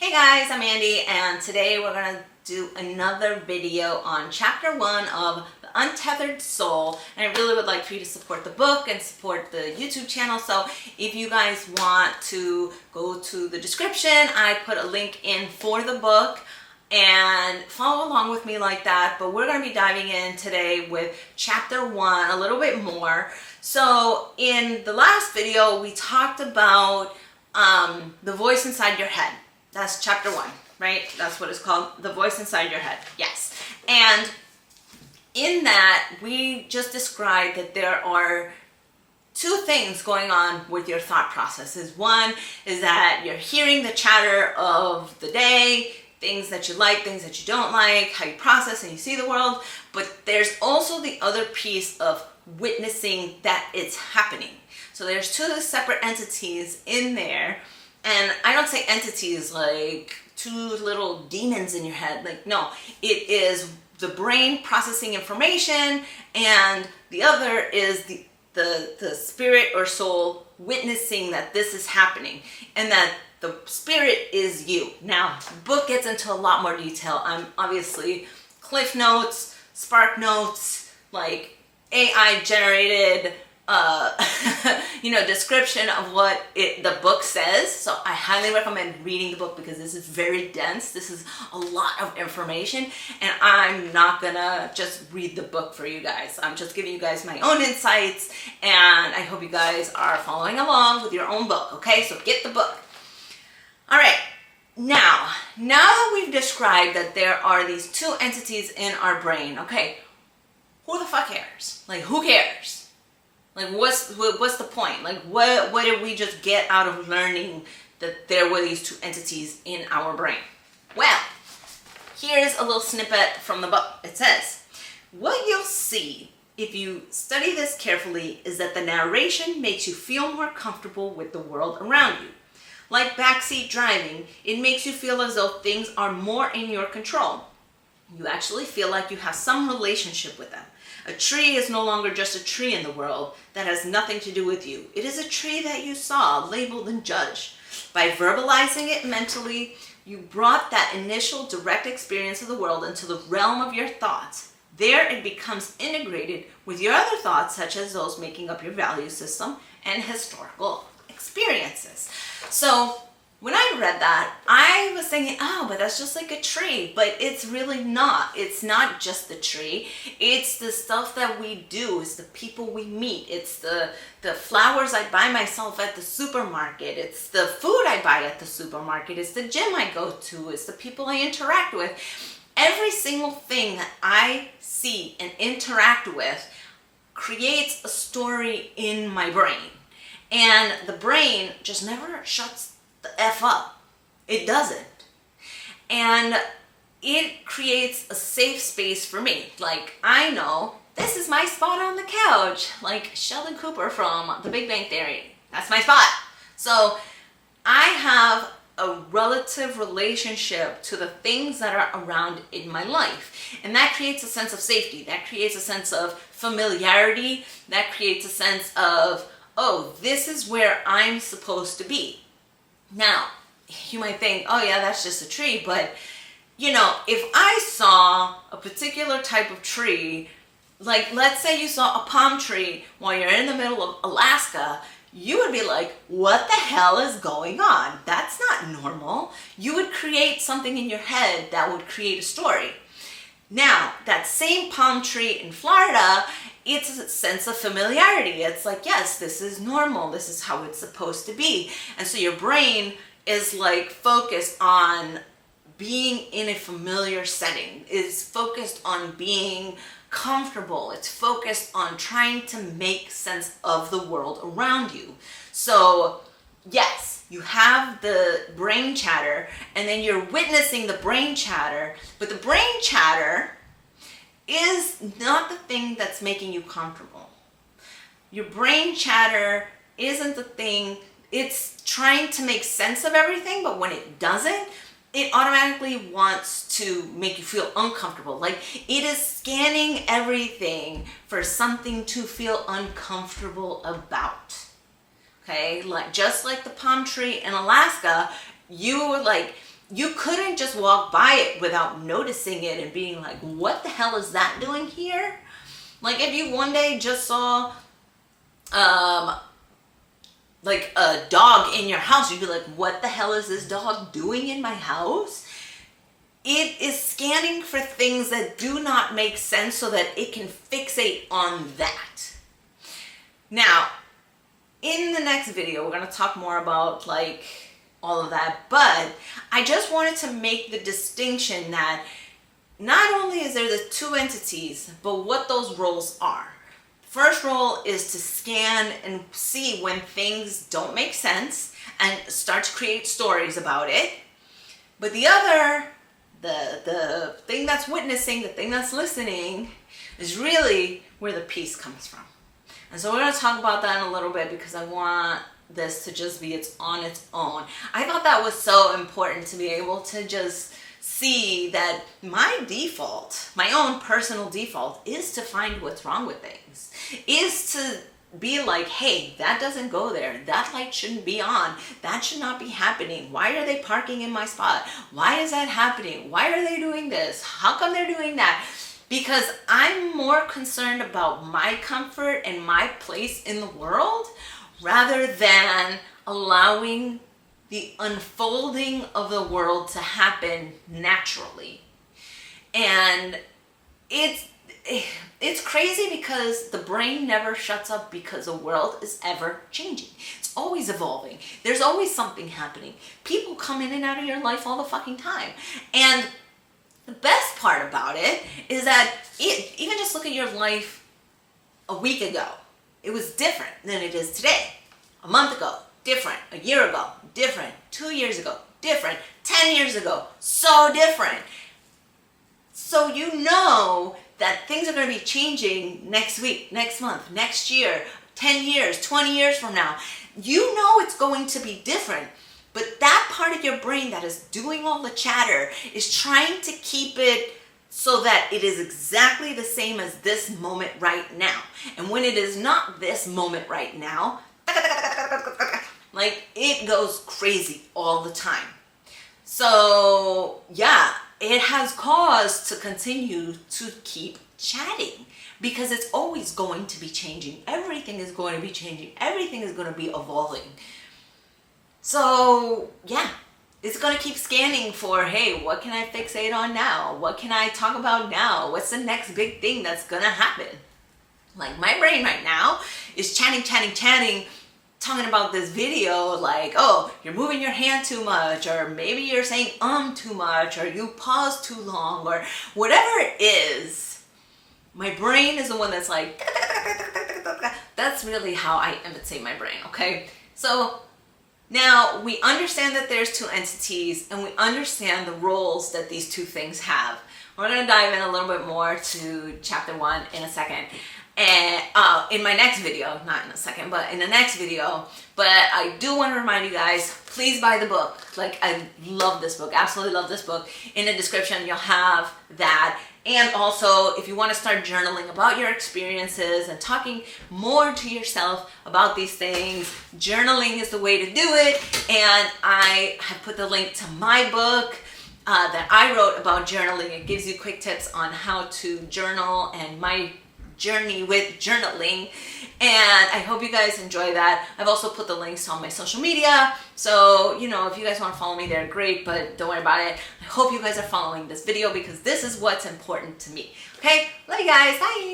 Hey guys, I'm Andy, and today we're going to do another video on chapter 1 of the Untethered Soul. And I really would like for you to support the book and support the YouTube channel. So if you guys want to go to the description, I put a link in for the book and follow along with me like that. But we're going to be diving in today with chapter 1 a little bit more. So in the last video, we talked about the voice inside your head. That's chapter 1, right? That's what it's called, the voice inside your head. Yes. And in that, we just described that there are two things going on with your thought processes. One is that you're hearing the chatter of the day, things that you like, things that you don't like, how you process and you see the world. But there's also the other piece of witnessing that it's happening. So there's two separate entities in there. And I don't say entities like two little demons in your head. Like, no, it is the brain processing information, and the other is the spirit or soul witnessing that this is happening, and that the spirit is you. Now, the book gets into a lot more detail. I'm obviously cliff notes, spark notes, like AI generated description of what the book says. So I highly recommend reading the book because this is very dense. This is a lot of information, and I'm not gonna just read the book for you guys. I'm just giving you guys my own insights, and I hope you guys are following along with your own book. Okay, so get the book. All right. Now that we've described that there are these two entities in our brain, okay, who the fuck cares? Like, who cares? Like, what's the point? Like, what did we just get out of learning that there were these two entities in our brain? Well, here's a little snippet from the book. It says, what you'll see if you study this carefully is that the narration makes you feel more comfortable with the world around you. Like backseat driving, it makes you feel as though things are more in your control. You actually feel like you have some relationship with them. A tree is no longer just a tree in the world that has nothing to do with you. It is a tree that you saw, labeled and judged. By verbalizing it mentally, you brought that initial direct experience of the world into the realm of your thoughts. There it becomes integrated with your other thoughts, such as those making up your value system and historical experiences. So when I read that, I was thinking, oh, but that's just like a tree. But it's really not. It's not just the tree. It's the stuff that we do. It's the people we meet. It's the flowers I buy myself at the supermarket. It's the food I buy at the supermarket. It's the gym I go to. It's the people I interact with. Every single thing that I see and interact with creates a story in my brain. And the brain just never shuts the F up. It doesn't. And it creates a safe space for me. Like, I know this is my spot on the couch. Like Sheldon Cooper from The Big Bang Theory. That's my spot. So I have a relative relationship to the things that are around in my life. And that creates a sense of safety. That creates a sense of familiarity. That creates a sense of, oh, this is where I'm supposed to be. Now, you might think, oh yeah, that's just a tree, but if I saw a particular type of tree, like let's say you saw a palm tree while you're in the middle of Alaska, you would be like, what the hell is going on? That's not normal. You would create something in your head that would create a story. Now, that same palm tree in Florida, it's a sense of familiarity. It's like, yes, this is normal. This is how it's supposed to be. And so your brain is like focused on being in a familiar setting, is focused on being comfortable. It's focused on trying to make sense of the world around you. So yes, you have the brain chatter, and then you're witnessing the brain chatter, but the brain chatter is not the thing that's making you comfortable. Your brain chatter isn't the thing. It's trying to make sense of everything, but when it doesn't, it automatically wants to make you feel uncomfortable. Like, it is scanning everything for something to feel uncomfortable about. Okay, like just like the palm tree in Alaska, you were like, you couldn't just walk by it without noticing it and being like, what the hell is that doing here? Like if you one day just saw like a dog in your house, you'd be like, what the hell is this dog doing in my house? It is scanning for things that do not make sense so that it can fixate on that. Now, in the next video, we're going to talk more about like all of that, but I just wanted to make the distinction that not only is there the two entities, but what those roles are. First role is to scan and see when things don't make sense and start to create stories about it. But the other, the thing that's witnessing, the thing that's listening, is really where the peace comes from. And so we're going to talk about that in a little bit because I want this to just be on its own. I thought that was so important to be able to just see that my default, my own personal default, is to find what's wrong with things, is to be like, hey, that doesn't go there, that light shouldn't be on, that should not be happening, why are they parking in my spot, why is that happening, why are they doing this, how come they're doing that? Because I'm more concerned about my comfort and my place in the world rather than allowing the unfolding of the world to happen naturally. And it's crazy because the brain never shuts up because the world is ever changing. It's always evolving. There's always something happening. People come in and out of your life all the fucking time. And the best part about it is that even just look at your life a week ago. It was different than it is today. A month ago, different. A year ago, different. 2 years ago, different. 10 years ago, so different. So you know that things are going to be changing next week, next month, next year, 10 years, 20 years from now. You know it's going to be different. But that part of your brain that is doing all the chatter is trying to keep it so that it is exactly the same as this moment right now. And when it is not this moment right now, like it goes crazy all the time. So yeah, it has cause to continue to keep chatting because it's always going to be changing. Everything is going to be changing. Everything is going to be evolving. So yeah, it's going to keep scanning for, hey, what can I fixate on now? What can I talk about now? What's the next big thing that's going to happen? Like my brain right now is chatting, talking about this video like, oh, you're moving your hand too much, or maybe you're saying too much, or you pause too long, or whatever it is. My brain is the one that's like, that's really how I imitate my brain, okay? So now we understand that there's two entities and we understand the roles that these two things have. We're going to dive in a little bit more to chapter 1 in a second. And in my next video, not in a second, but in the next video. But I do want to remind you guys, please buy the book. Like, I love this book, absolutely love this book. In the description, you'll have that. And also, if you want to start journaling about your experiences and talking more to yourself about these things, journaling is the way to do it. And I have put the link to my book that I wrote about journaling. It gives you quick tips on how to journal and my journey with journaling, and I hope you guys enjoy that. I've also put the links on my social media, so you know, if you guys want to follow me there, great, but don't worry about it. I hope you guys are following this video because this is what's important to me. Okay, love you guys, bye.